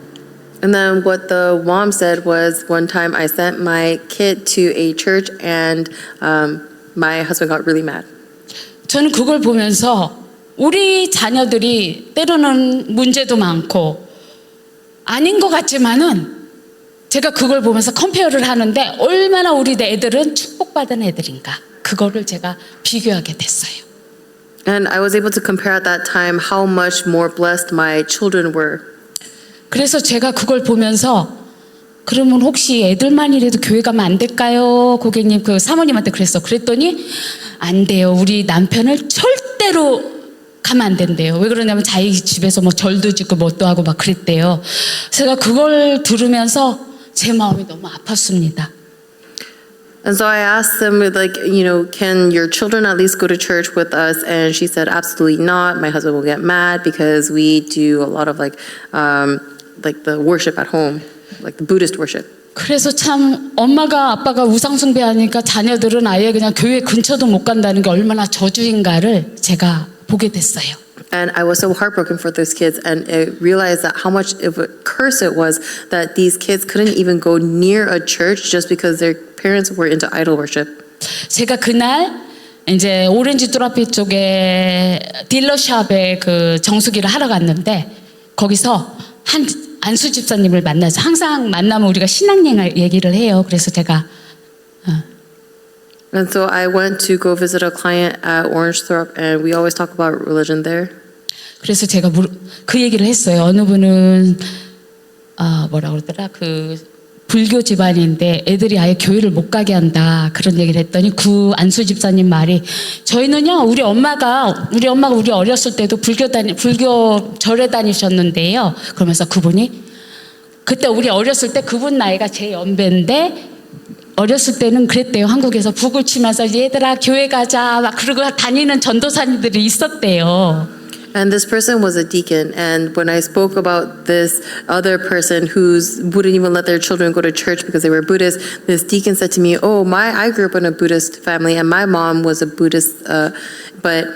And then what the mom said was, one time I sent my kid to a church, and my husband got really mad. 저는 그걸 보면서 우리 자녀들이 때로는 문제도 많고 아닌 것 같지만은 제가 그걸 보면서 컴페어를 하는데 얼마나 우리 애들은 축복받은 애들인가, 그거를 제가 비교하게 됐어요. And I was able to compare at that time how much more blessed my children were. 그래서 제가 그걸 보면서 그러면 혹시 애들만이라도 교회 가면 안 될까요? 고객님, 그 사모님한테 그랬더니 안 돼요. 우리 남편을 절대로 가면 안 된대요. 왜 그러냐면 자기 집에서 뭐 절도 짓고 뭣도 하고 막 그랬대요. 제가 그걸 들으면서 제 마음이 너무 아팠습니다. And so I asked them, like, can your children at least go to church with us? And she said, absolutely not. My husband will get mad because we do a lot of like the worship at home, like the Buddhist worship. 그래서 참 엄마가 아빠가 우상숭배하니까 자녀들은 아예 그냥 교회 근처도 못 간다는 게 얼마나 저주인가를 제가 보게 됐어요. And I was so heartbroken for those kids, and I realized that how much of a curse it was that these kids couldn't even go near a church just because their parents were into idol worship. 제가 그날 이제 오렌지 뚜라피 쪽에 딜러샵에 그 정수기를 하러 갔는데 거기서 한 안수 집사님을 만나서, 항상 만나면 우리가 신앙 얘기를 해요. 그래서 제가 And so I went to go visit a client at Orangethorpe, and we always talk about religion there. 그래서 제가 그 얘기를 했어요. 어느 분은 뭐라 그러더라, 그 불교 집안인데 애들이 아예 교회를 못 가게 한다, 그런 얘기를 했더니 그 안수 집사님 말이, 저희는요 우리 엄마가 우리 어렸을 때도 불교 절에 다니셨는데요. 그러면서 그분이 그때 우리 어렸을 때 그분 나이가 제 연배인데 어렸을 때는 그랬대요. 한국에서 북을 치면서 얘들아 교회 가자 막 그러고 다니는 전도사님들이 있었대요. And this person was a deacon, and when I spoke about this other person who wouldn't even let their children go to church because they were Buddhist, this deacon said to me, "Oh, I grew up in a Buddhist family, and my mom was a Buddhist, but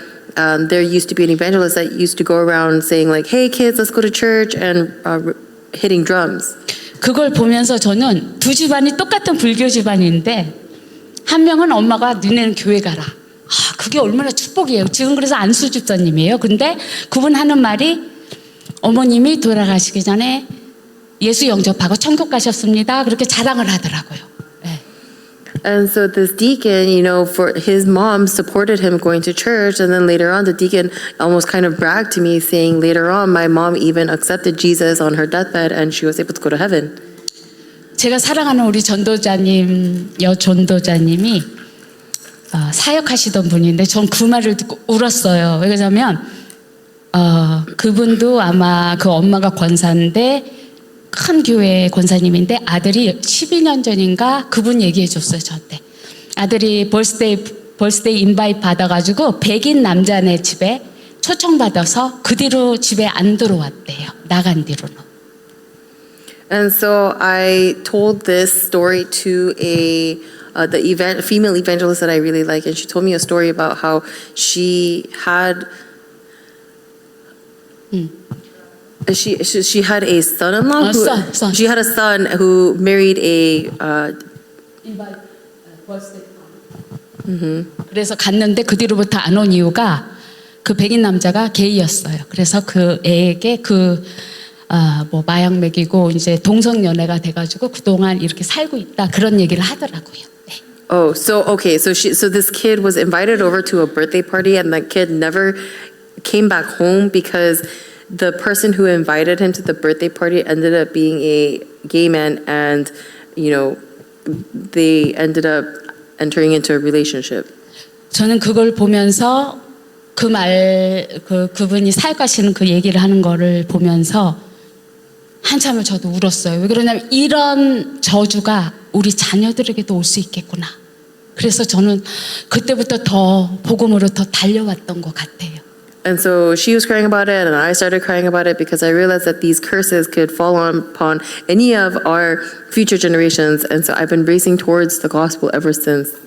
there used to be an evangelist that used to go around saying like, hey kids, let's go to church,' and hitting drums." 그걸 보면서 저는 두 집안이 똑같은 불교 집안인데 한 명은 엄마가 너네는 교회 가라. 그게 얼마나 축복이에요. 지금 그래서 안수 집사님이에요. 근데 그분 하는 말이 어머님이 돌아가시기 전에 예수 영접하고 천국 가셨습니다. 그렇게 자랑을 하더라고요. 네. And so this deacon, for his mom supported him going to church, and then later on the deacon almost kind of bragged to me saying later on my mom even accepted Jesus on her deathbed and she was able to go to heaven. 제가 사랑하는 우리 전도자님, 여전도자님이 사역하시던 분인데 전 그 말을 듣고 울었어요. 왜 그러냐면 그분도 아마 그 엄마가 권사인데 큰 교회 권사님인데 아들이 12년 전인가 그분 얘기해 줬어요. 저한테. 아들이 벌스데이 인바이트 받아가지고 백인 남자네 집에 초청받아서 그 뒤로 집에 안 들어왔대요. 나간 뒤로는. And so I told this story to the female evangelist that I really like, and she told me a story about how she had she had a son-in-law son. she had a son who married a 그래서 갔는데 그 뒤로부터 안 온 이유가 그 백인 남자가 게이였어요. 그래서 그 애에게 뭐 마약 먹이고 이제 동성연애가 돼가지고 그동안 이렇게 살고 있다, 그런 얘기를 하더라고요. 네. Oh, so okay, so this kid was invited over to a birthday party, and that kid never came back home because the person who invited him to the birthday party ended up being a gay man, and they ended up entering into a relationship. 저는 그걸 보면서 그분이 사역하시는 그 얘기를 하는 거를 보면서 한참을 저도 울었어요. 왜 그러냐면 이런 저주가 우리 자녀들에게도 올 수 있겠구나. 그래서 저는 그때부터 더 복음으로 더 달려왔던 것 같아요. And so she was crying about it, and I started crying about it because I realized that these curses could fall upon any of our future generations. And so I've been racing towards the gospel ever since.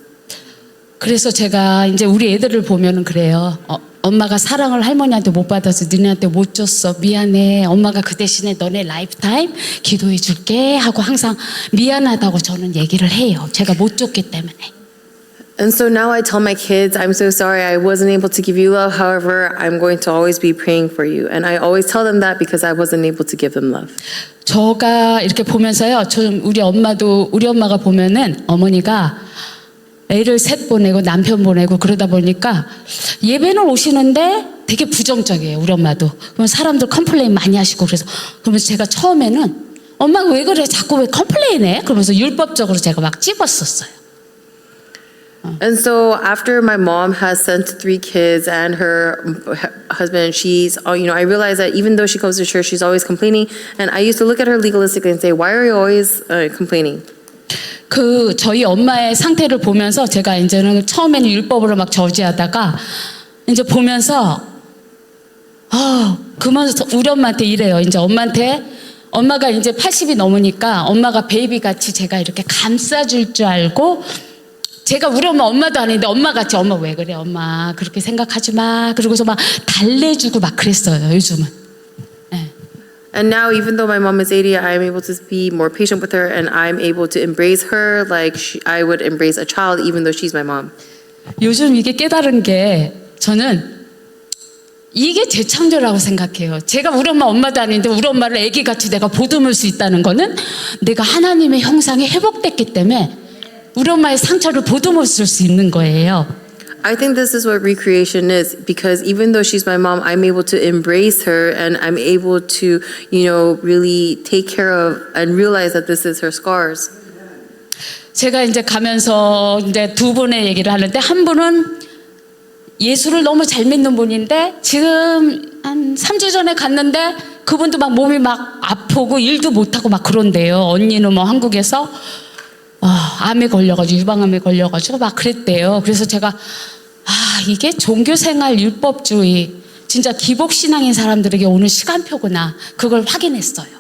그래서 제가 이제 우리 애들을 보면은 그래요. 엄마가 사랑을 할머니한테 못 받아서 너네한테 못 줬어. 미안해. 엄마가 그 대신에 너네 라이프타임 기도해 줄게 하고 항상 미안하다고 저는 얘기를 해요. 제가 못 줬기 때문에. And so now I tell my kids, I'm so sorry I wasn't able to give you love. However, I'm going to always be praying for you. And I always tell them that because I wasn't able to give them love. 저가 이렇게 보면서요. 우리 엄마가 보면은 어머니가 애를 셋 보내고 남편 보내고 그러다 보니까 예배는 오시는데 되게 부정적이에요. 우리 엄마도. 그러면 사람들 컴플레인 많이 하시고 그러면서 제가 처음에는 엄마 왜 그래? 자꾸 왜 컴플레인해? 그러면서 율법적으로 제가 막 찝었었어요. And so after my mom has sent 3 kids and her husband, she's, I realized that even though she goes to church, she's always complaining. And I used to look at her legalistically and say, why are you always complaining? 저희 엄마의 상태를 보면서 제가 이제는 처음에는 율법으로 막 저지하다가 이제 보면서 그러면서 우리 엄마한테 이래요. 이제 엄마가 이제 80이 넘으니까 엄마가 베이비 같이 제가 이렇게 감싸줄 줄 알고 제가 우리 엄마도 아닌데 엄마같이 엄마 왜 그래 엄마 그렇게 생각하지 마 그러고서 막 달래주고 막 그랬어요 요즘은. 네. And now even though my mom is 80, I'm able to be more patient with her and I'm able to embrace her like I would embrace a child even though she's my mom. 요즘 이게 깨달은 게 저는 이게 재창조라고 생각해요. 제가 우리 엄마도 아닌데 우리 엄마를 애기같이 내가 보듬을 수 있다는 거는 내가 하나님의 형상이 회복됐기 때문에 우리 엄마의 상처를 보듬을 수 있는 거예요. I think this is what recreation is because even though she's my mom, I'm able to embrace her and I'm able to, really take care of and realize that this is her scars. 제가 이제 가면서 이제 2분의 얘기를 하는데 한 분은 예수를 너무 잘 믿는 분인데 지금 한 3주 전에 갔는데 그분도 막 몸이 막 아프고 일도 못하고 막 그런데요. 언니는 뭐 한국에서 암에 걸려가지고 유방암에 걸려가지고 막 그랬대요. 그래서 제가 이게 종교생활 율법주의 진짜 기복신앙인 사람들에게 오는 시간표구나 그걸 확인했어요.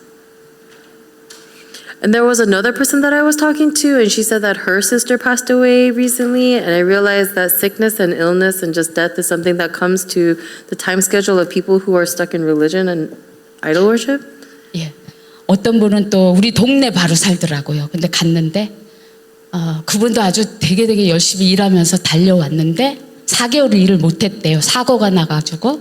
And there was another person that I was talking to and she said that her sister passed away recently and I realized that sickness and illness and just death is something that comes to the time schedule of people who are stuck in religion and idol worship. 예. 어떤 분은 또 우리 동네 바로 살더라고요. 근데 갔는데 그분도 아주 되게 열심히 일하면서 달려왔는데 4개월을 일을 못했대요. 사고가 나가지고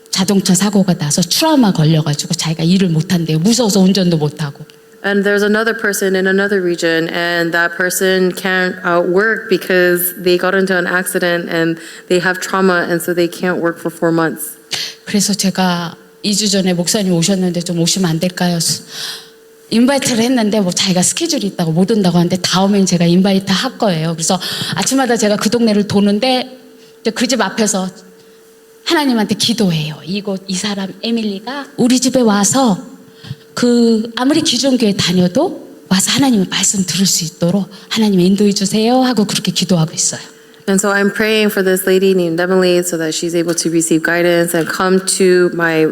자동차 사고가 나서 트라우마 걸려가지고 자기가 일을 못한대요. 무서워서 운전도 못하고. And there's another person in another region and that person can't work because they got into an accident and they have trauma and so they can't work for 4 months. 그래서 제가 2주 전에 목사님 오셨는데 좀 오시면 안 될까요? 인바이트를 했는데 뭐 자기가 스케줄이 있다고 못 온다고 하는데 다음엔 제가 인바이트 할 거예요. 그래서 아침마다 제가 그 동네를 도는데 그 집 앞에서 하나님한테 기도해요. 이 사람 에밀리가 우리 집에 와서 아무리 기존교회 다녀도 와서 하나님의 말씀 들을 수 있도록 하나님 인도해 주세요 하고 그렇게 기도하고 있어요. And so I'm praying for this lady named Emily so that she's able to receive guidance and come to my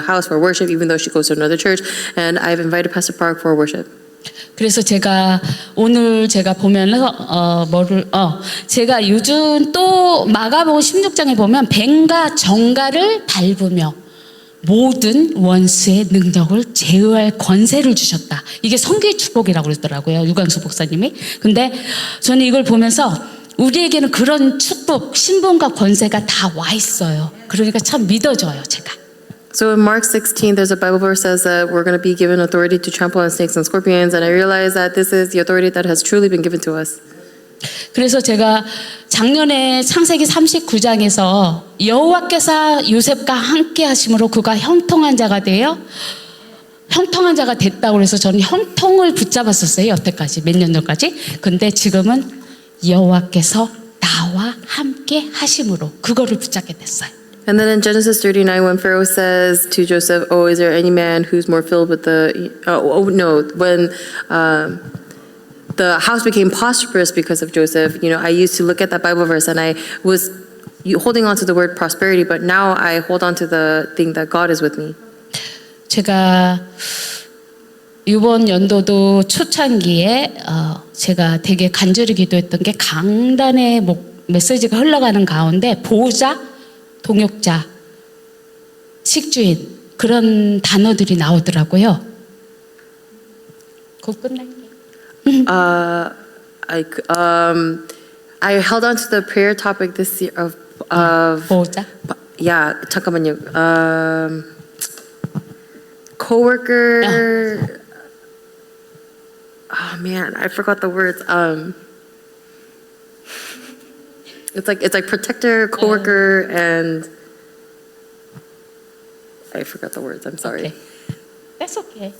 house for worship even though she goes to another church. And I've invited Pastor Park for worship. 그래서 오늘 제가 보면은 제가 요즘 또 마가복음 16장에 보면 뱀과 정갈을 밟으며 모든 원수의 능력을 제어할 권세를 주셨다. 이게 성교의 축복이라고 그러더라고요. 유광수 목사님이. 근데 저는 이걸 보면서 우리에게는 그런 축복, 신분과 권세가 다 와 있어요. 그러니까 참 믿어져요, 제가. So in Mark 16, there's a Bible verse that says that we're going to be given authority to trample on snakes and scorpions. And I realize that this is the authority that has truly been given to us. 그래서 제가 작년에 창세기 39장에서 여호와께서 요셉과 함께 하심으로 그가 형통한 자가 되어 형통한 자가 됐다고 그래서 저는 형통을 붙잡았었어요. 여태까지 몇 년 전까지. 근데 지금은 여호와께서 나와 함께 하심으로 그거를 붙잡게 됐어요. And then in Genesis 39, when Pharaoh says to Joseph, "Oh, is there any man who's more filled with the?" When the house became prosperous because of Joseph, I used to look at that Bible verse and I was holding on to the word prosperity, but now I hold on to the thing that God is with me. 제가 이번 연도도 초창기에 제가 되게 간절히 기도했던 게 강단의 메시지가 흘러가는 가운데 보호자, 동역자, 식주인 그런 단어들이 나오더라고요. 곧 끝날게요. I held on to the prayer topic this year of 보호자. yeah, 잠깐만요. Coworker. Oh man, I forgot the words. It's like protector, coworker, and I forgot the words. I'm sorry. Okay. That's okay.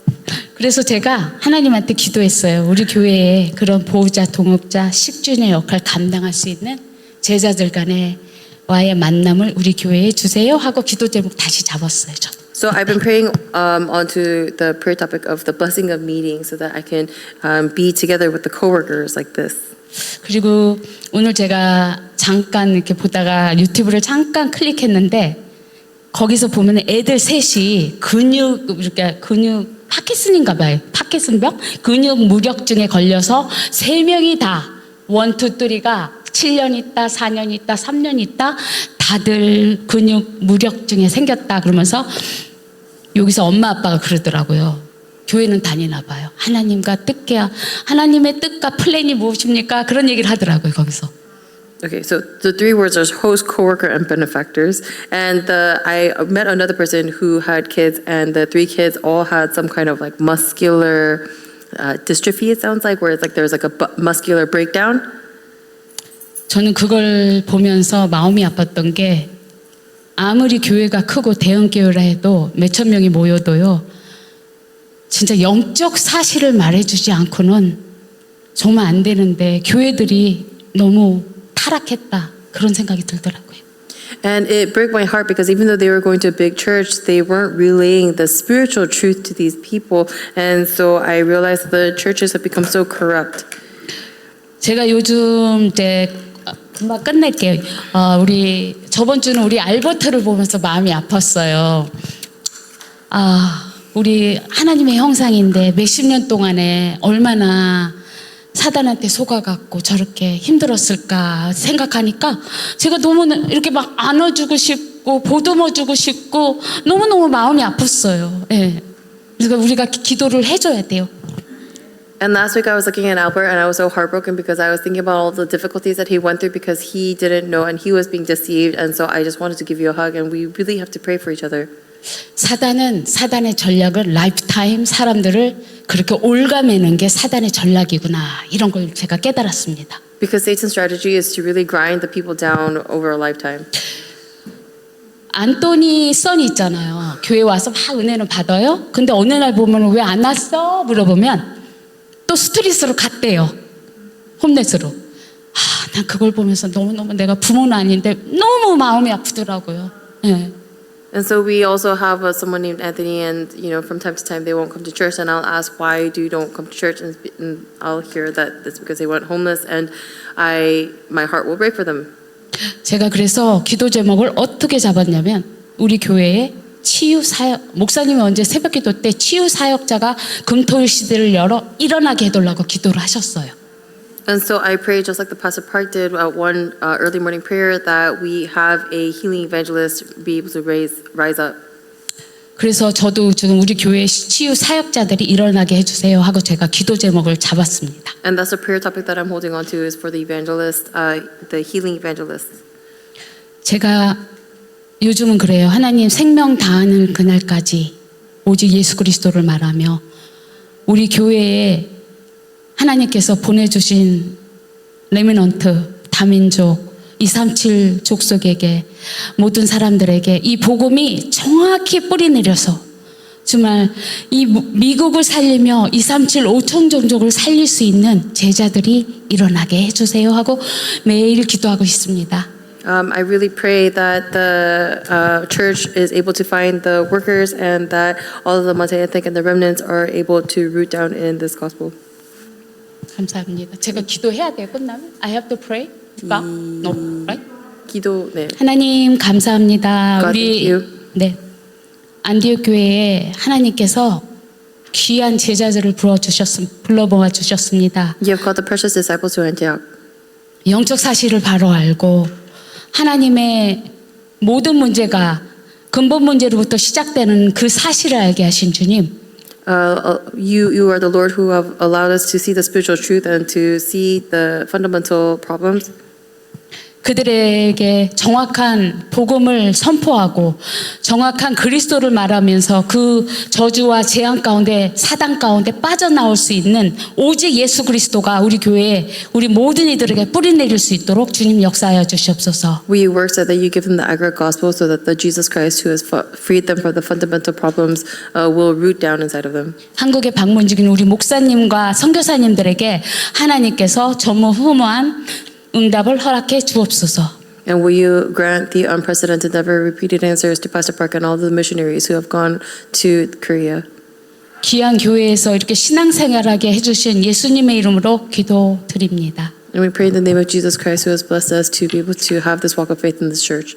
그래서 제가 하나님한테 기도했어요. 우리 교회에 그런 보호자, 동역자, 식주인의 역할 감당할 수 있는 제자들 간의 만남을 우리 교회에 주세요 하고 기도 제목 다시 잡았어요. 저도. So I've been praying onto the prayer topic of the blessing of meeting, so that I can be together with the coworkers like this. 그리고 오늘 제가 잠깐 이렇게 보다가 유튜브를 잠깐 클릭했는데 거기서 보면 애들 셋이 근육 파킨슨인가 봐요. 파킨슨병 근육 무력증에 걸려서 세 명이 다 1, 2, 3가 7년 있다, 4년 있다, 3년 있다 다들 근육 무력증에 생겼다 그러면서 여기서 엄마 아빠가 그러더라고요. 교회는 다니나 봐요. 하나님의 뜻과 플랜이 무엇입니까? 그런 얘기를 하더라고요. 거기서. Okay, so the three words are host, coworker, and benefactors. And I met another person who had kids, and the three kids all had some kind of like muscular dystrophy. It sounds like, where it's like there's like a muscular breakdown. 저는 그걸 보면서 마음이 아팠던 게 아무리 교회가 크고 대형 교회라 해도 몇천 명이 모여도요. 진짜 영적 사실을 말해주지 않고는 정말 안 되는데 교회들이 너무 타락했다 그런 생각이 들더라고요. And it broke my heart because even though they were going to a big church, they weren't relaying the spiritual truth to these people. And so I realized the churches have become so corrupt. 제가 요즘 이제 금방 끝낼게요. 우리 저번 주는 우리 알버트를 보면서 마음이 아팠어요. 우리 하나님의 형상인데 몇십 년 동안에 얼마나 사단한테 속아갖고 저렇게 힘들었을까 생각하니까 제가 너무 이렇게 막 안아주고 싶고 보듬어주고 싶고 너무너무 마음이 아팠어요. 예. 그래서 우리가 기도를 해줘야 돼요. And last week I was looking at Albert and I was so heartbroken because I was thinking about all the difficulties that he went through because he didn't know and he was being deceived. And so I just wanted to give you a hug, and we really have to pray for each other. 사단의 전략은 라이프타임 사람들을 그렇게 올가매는 게 사단의 전략이구나 이런 걸 제가 깨달았습니다. Because Satan's strategy is to really grind the people down over a lifetime. 안토니 선이 있잖아요. 교회 와서 막 은혜는 받아요. 근데 어느 날 보면 왜 안 왔어? 물어보면 또 스트리스로 갔대요. 홈넷으로. 난 그걸 보면서 너무너무 내가 부모는 아닌데 너무 마음이 아프더라고요. 네. And so we also have someone named Anthony, and from time to time they won't come to church, and I'll ask, why do you don't come to church? And I'll hear that it's because they went homeless, and my heart will break for them. 제가 그래서 기도 제목을 어떻게 잡았냐면 우리 교회에 치유 사역 목사님이 언제 새벽기도 때 치유 사역자가 금토일 시대를 일어나게 해달라고 기도를 하셨어요. And so I pray just like the Pastor Park did at one early morning prayer that we have a healing evangelist be able to rise up. 그래서 저도 지금 우리 교회 치유 사역자들이 일어나게 해주세요 하고 제가 기도 제목을 잡았습니다. And that's the prayer topic that I'm holding on to is for the evangelist, the healing evangelist. 제가 요즘은 그래요. 하나님 생명 다하는 그날까지 오직 예수 그리스도를 말하며 우리 교회에 하나님께서 보내주신 레미넌트, 다민족, 237 족속에게 모든 사람들에게 이 복음이 정확히 뿌리 내려서 정말 이 미국을 살리며 237 5천 종족을 살릴 수 있는 제자들이 일어나게 해주세요 하고 매일 기도하고 있습니다. I really pray that the church is able to find the workers and that all of the multi-ethnic and the remnants are able to root down in this gospel. 감사합니다. 제가 기도해야 돼요. 끝나면 I have to pray. No, right? 기도, 네. 하나님 감사합니다. God, 우리 thank you. 네 안디옥 교회에 하나님께서 귀한 제자들을 불러모아 주셨습니다. You have called the precious disciples to Antioch. 영적 사실을 바로 알고 하나님의 모든 문제가 근본 문제로부터 시작되는 그 사실을 알게 하신 주님. You are the Lord who have allowed us to see the spiritual truth and to see the fundamental problems. 그들에게 정확한 복음을 선포하고 정확한 그리스도를 말하면서 그 저주와 재앙 가운데 사단 가운데 빠져나올 수 있는 오직 예수 그리스도가 우리 교회에 우리 모든 이들에게 뿌리내릴 수 있도록 주님 역사하여 주시옵소서. We work so that you give them the accurate gospel so that the Jesus Christ who has freed them from the fundamental problems will root down inside of them. 한국에 방문 중인 우리 목사님과 선교사님들에게 하나님께서 전무후무한 응답을 허락해 주옵소서. And will you grant the unprecedented, never repeated answers to Pastor Park and all the missionaries who have gone to Korea? 귀한 교회에서 이렇게 신앙생활하게 해주신 예수님의 이름으로 기도드립니다. And we pray in the name of Jesus Christ who has blessed us to be able to have this walk of faith in this church.